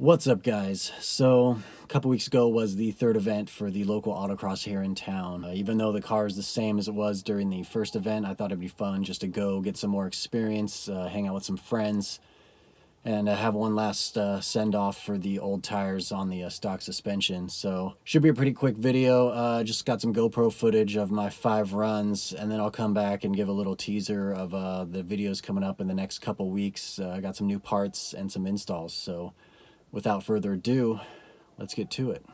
What's up, guys? So a couple weeks ago was the third event for the local autocross here in town. Even though the car is the same as it was during the first event, I thought it'd be fun just to go get some more experience, hang out with some friends, and have one last send-off for the old tires on the stock suspension. So should be a pretty quick video. Just got some GoPro footage of my 5 runs, and then I'll come back and give a little teaser of the videos coming up in the next couple weeks. I got some new parts and some installs, so without further ado, let's get to it.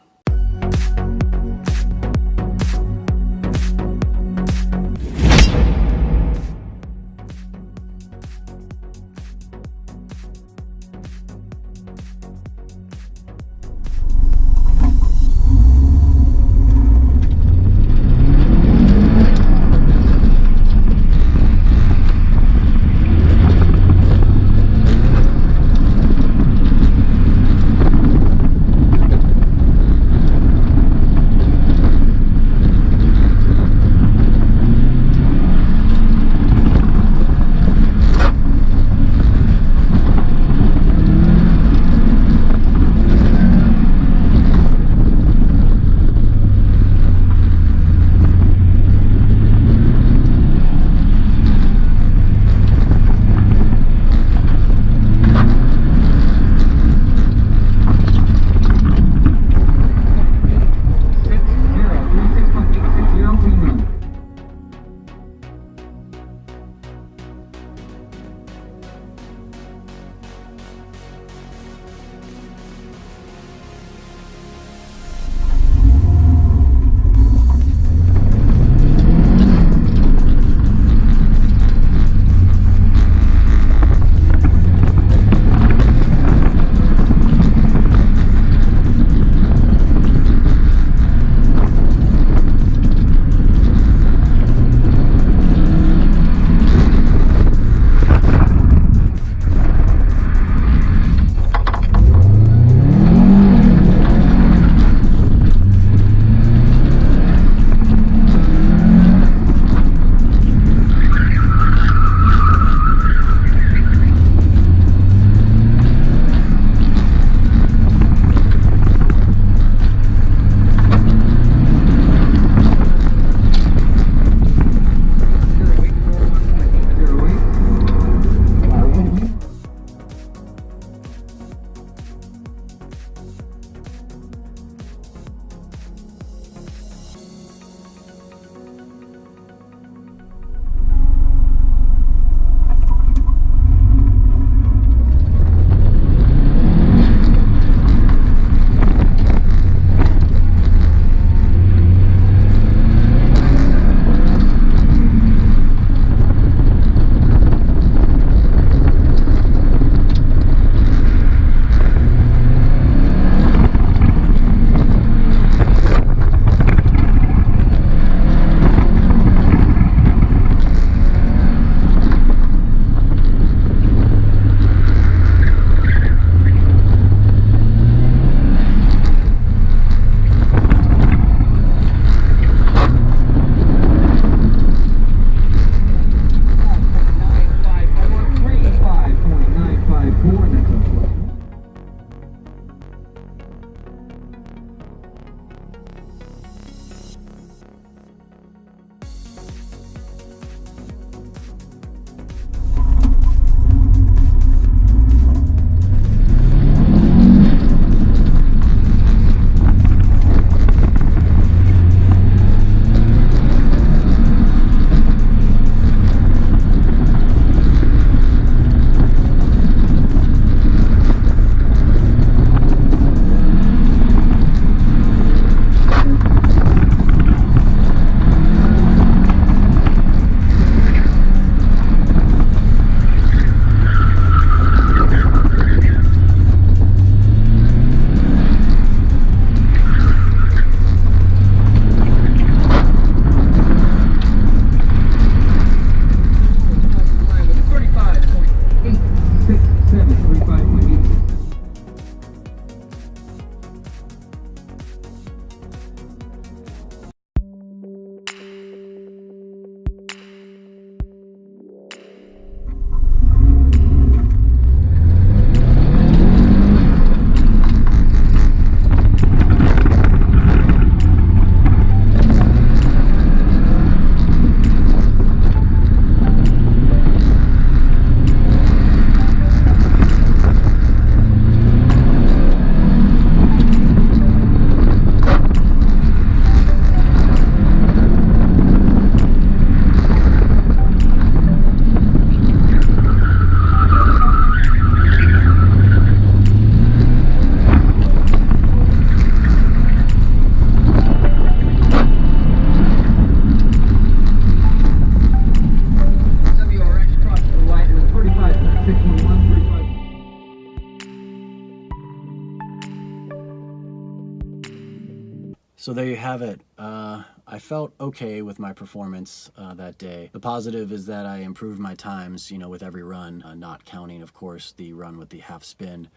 So there you have it. I felt okay with my performance that day. The positive is that I improved my times, you know, with every run, not counting, of course, the run with the half spin.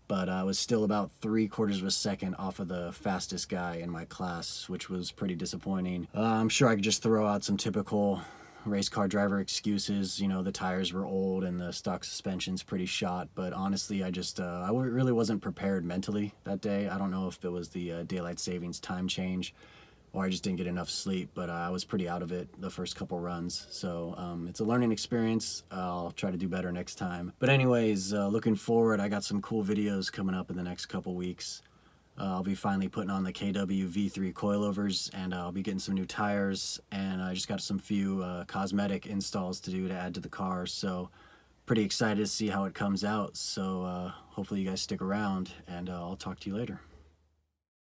But I was still about 3/4 of a second off of the fastest guy in my class, which was pretty disappointing. I'm sure I could just throw out some typical race car driver excuses. You know, the tires were old and the stock suspension's pretty shot, but honestly I really wasn't prepared mentally that day. I don't know if it was the daylight savings time change or I just didn't get enough sleep, but I was pretty out of it the first couple runs. So it's a learning experience. I'll try to do better next time. But anyways, looking forward, I got some cool videos coming up in the next couple weeks. I'll be finally putting on the KW V3 coilovers, and I'll be getting some new tires, and I just got some few cosmetic installs to do to add to the car. So pretty excited to see how it comes out. So hopefully you guys stick around, and I'll talk to you later.